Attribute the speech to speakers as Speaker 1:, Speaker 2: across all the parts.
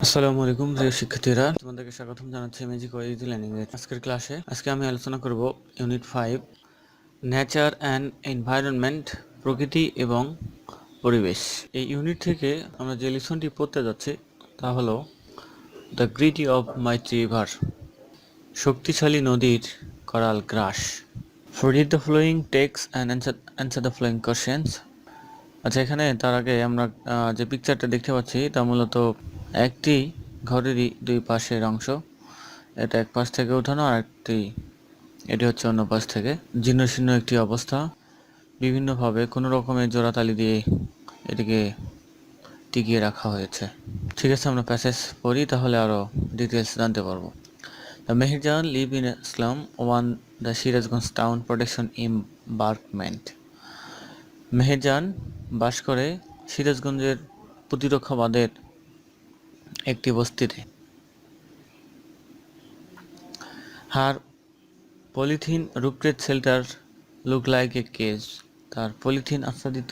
Speaker 1: আসসালামু আলাইকুম প্রিয় শিক্ষার্থীরা, তোমাদেরকে স্বাগতম জানাচ্ছি ম্যাজিক ওয়াইজ লার্নিং এর আজকের ক্লাসে। আজকে আমি আলোচনা করব ইউনিট 5 নেচার অ্যান্ড এনভায়রনমেন্ট, প্রকৃতি এবং পরিবেশ। এই ইউনিট থেকে আমরা যে লিসনটি পড়তে যাচ্ছি তা হলো the gritty of mighty river, শক্তিশালী নদীর করাল গ্রাস। Read the following text and answer the following questions. আচ্ছা, এখানে তার আগে আমরা যে পিকচারটা দেখতে পাচ্ছি তা মূলত একটি ঘরেরই দুই পাশের অংশ। এটা এক পাশ থেকে উঠানো, আর এটি হচ্ছে অন্য পাশ থেকে। জীর্ণশীর্ণ একটি অবস্থা, বিভিন্নভাবে কোনো রকমের জোড়াতালি দিয়ে এটিকে টিকিয়ে রাখা হয়েছে। ঠিক আছে, আমরা প্যাসেজ পড়ি, তাহলে আরও ডিটেলস জানতে পারবো। The Meherjan live in a slum on the Shirazganj town protection embankment. Meherjaan বাস করে সিরাজগঞ্জের প্রতিরক্ষা বাঁধের একটি বস্তিতে। Her polythene roofed shelter look like a cage, তার পলিথিন আচ্ছাদিত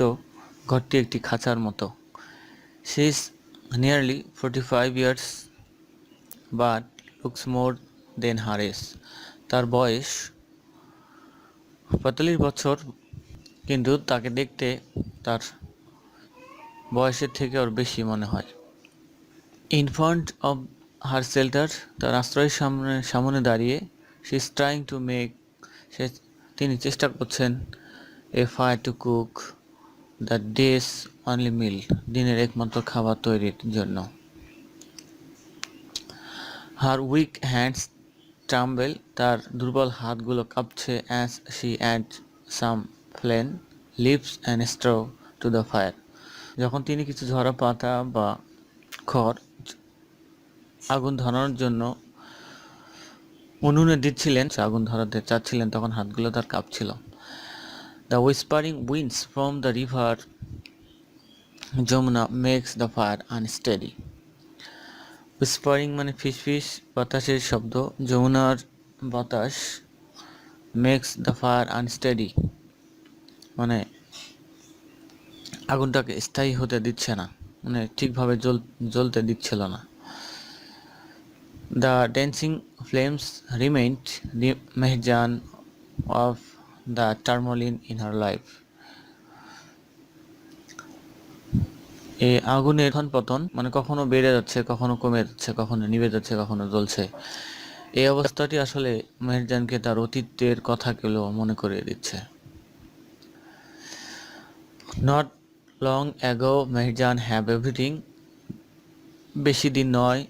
Speaker 1: ঘরটি একটি খাঁচার মতো। She is nearly 45 years but looks more than her age, তার বয়স 45 বছর, কিন্তু তাকে দেখতে তার বয়সের থেকে ওর বেশি মনে হয়। In front of her shelter, তার আশ্রয়ের সামনে দাঁড়িয়ে, she is trying to make, তিনি চেষ্টা করছেন, a fire to cook the day's only meal, দিনের একমাত্র খাবার তৈরির জন্য। হার উইক হ্যান্ডস ট্রাম্বেল, তার দুর্বল হাতগুলো কাঁপছে। As she add some fallen leaves and straw to the fire, যখন তিনি কিছু ঝরা পাতা বা খড় আগুন ধরানোর জন্য উনুনে দিচ্ছিলেন, আগুন ধরাতে চাচ্ছিলেন, তখন হাতগুলো তার কাঁপছিল। The whispering winds from the river Jamuna makes the fire unsteady. Whispering মানে ফিসফিস, বাতাসের শব্দ। যমুনার বাতাস, মেক্স দ্য ফায়ার আনস্টেডি মানে আগুনটাকে স্থায়ী হতে দিচ্ছে না, মানে ঠিকভাবে জ্বলতে দিচ্ছিল না। The dancing flames remind Mehjan of the turmoil in her life. এই আগুনের পতন মানে কখনো বেড়ে যাচ্ছে, কখনো কমে যাচ্ছে, কখনো নিভে যাচ্ছে, কখনো জ্বলছে। এই অবস্থাটি আসলে মেহেরজানকে তার অতীতের কথাগুলো মনে করিয়ে দিচ্ছে। Not long ago Meherjaan have everything. বেশি দিন নয়,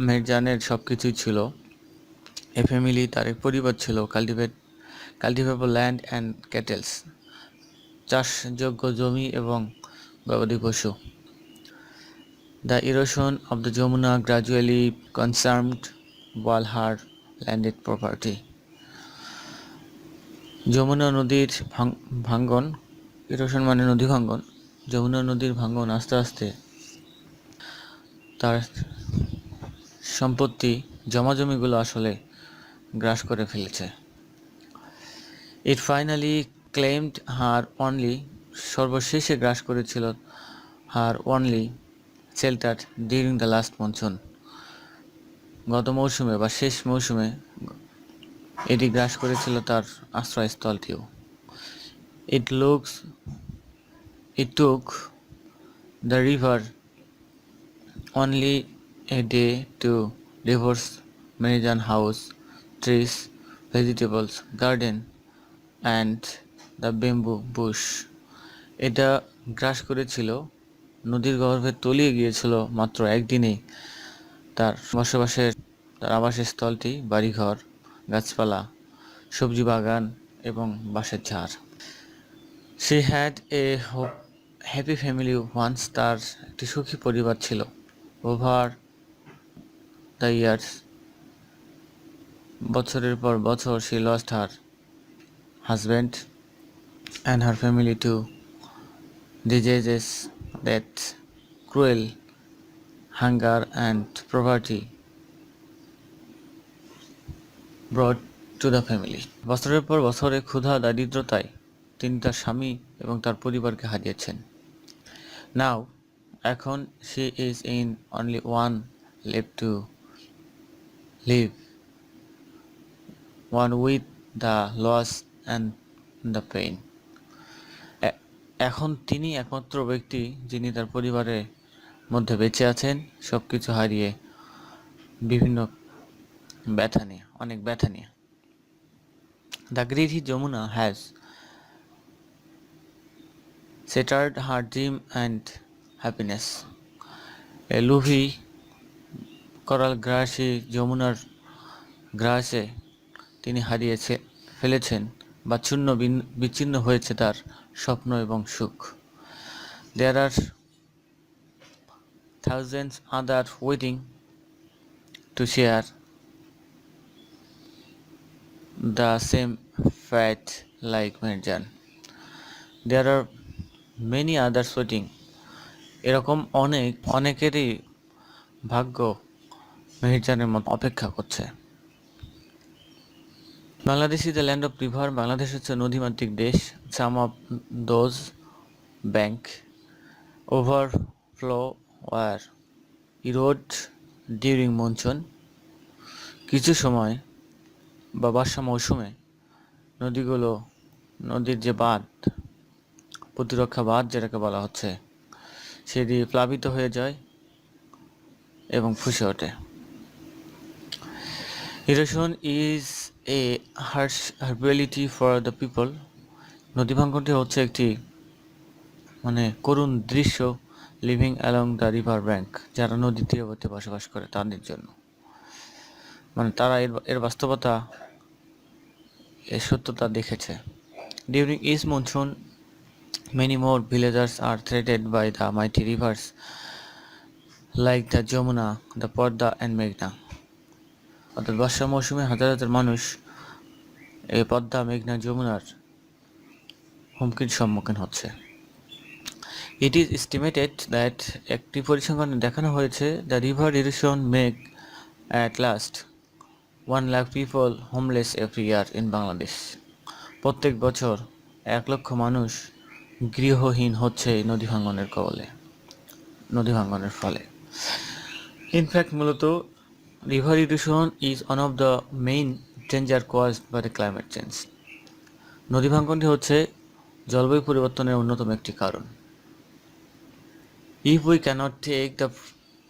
Speaker 1: মেহেরজানের সব কিছুই ছিল। এ ফ্যামিলি, তার এক পরিবার ছিল। কাল্টিভেবল ল্যান্ড অ্যান্ড ক্যাটেলস, চাষযোগ্য জমি এবং গবাদি পশু। The erosion of the Jamuna gradually consumed all her landed property. Jamuna নদীর ভাঙ্গন, ইরোশন মানে নদী ভাঙ্গন, যমুনা নদীর ভাঙ্গন আস্তে আস্তে তার সম্পত্তি, জমাজমিগুলো আসলে গ্রাস করে ফেলেছে। It finally claimed her only, সর্বশেষে গ্রাস করেছিল her only shelter during the last monsoon, গত মৌসুমে বা শেষ মৌসুমে এটি গ্রাস করেছিল তার আশ্রয়স্থলটিও। It took the river only a day to devour Meherjan house, trees, vegetables garden and the bamboo bush. এটা গ্রাস করেছিল, নদীর গর্ভে তলিয়ে গিয়েছিল মাত্র একদিনেই তার আবাসের স্থলটি, বাড়িঘর, গাছপালা, সবজি বাগান এবং বাঁশের ঝাড়। She had a happy family once, তার একটি সুখী পরিবার ছিল। ওভার দ্য ইয়ার্স, বছরের পর বছর, she lost her husband and her family to diseases, death, cruel hunger and poverty brought to the family. বছরের পর বছরে ক্ষুধা, দারিদ্রতায় তিনি তার স্বামী এবং তার পরিবারকে হারিয়েছেন। নাও, এখন, she is in only one left to live, one with the loss and the pain. এখন তিনি একমাত্র ব্যক্তি যিনি তার পরিবারের মধ্যে বেঁচে আছেন, সব কিছু হারিয়ে, বিভিন্ন অনেক ব্যথা নিয়ে। The greedy Jamuna has shattered her dream and happiness. A লোভী করাল গ্রাসী যমুনার গ্রাসে তিনি হারিয়েছে ফেলেছেন বা বিচ্ছিন্ন হয়েছে তার স্বপ্ন এবং সুখ। There are thousands other waiting to share the same fate like Mirjan. There are many others waiting. এরকম অনেকেরই ভাগ্য মেহেরজানের মতো অপেক্ষা করছে। Bangladesh is the land of river. Bangladesh হচ্ছে নদীমাতৃক দেশ। Some of those bank overflow or erode during monsoon. কিছু সময় বা বর্ষা মৌসুমে নদীর যে বাঁধ, প্রতিরক্ষা বাঁধ যেটাকে বলা হচ্ছে, সেটি প্লাবিত হয়ে যায় এবং ফুঁসে ওঠে। Erosion is a harsh reality for the people. নদী ভাঙ্গনটি হচ্ছে একটি করুণ দৃশ্য living along the river bank, যারা নদীর তীরবর্তী বসবাস করে তাদের জন্য। তারা এর বাস্তবতা, এর সত্যতা দেখেছে। During east monsoon many more villagers are threatened by the mighty rivers like the Jamuna, the Podda and Meghna. অর্থাৎ বর্ষা মৌসুমে হাজার হাজার মানুষ এই পদ্মা, মেঘনা, যমুনার হুমকির সম্মুখীন হচ্ছে। ইট ইজ এস্টিমেটেড দ্যাট, একটি পরিসংখ্যানে দেখানো হয়েছে, the river erosion make at last 1 lakh people homeless every year in Bangladesh. প্রত্যেক বছর 1 লক্ষ মানুষ গৃহহীন হচ্ছে এই নদী ভাঙ্গনের ফলে। ইনফ্যাক্ট মূলত river erosion is one of the main danger caused by the climate change. নদী ভাঙ্গনটি হচ্ছে জলবায়ু পরিবর্তনের অন্যতম একটি কারণ। If we cannot take the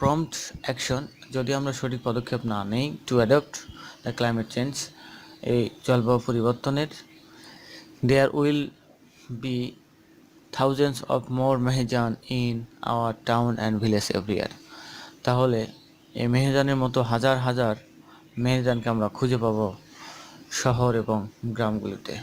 Speaker 1: prompt action, যদি আমরা সঠিক পদক্ষেপ না নেই, to adopt the climate change, এই জলবায়ু পরিবর্তনের, there will be thousands of more মেহেজান in our town and village every year. তাহলে এই মেহেজানের মতো হাজার হাজার মেহেজানকে আমরা খুঁজে পাব শহর এবং গ্রামগুলিতে।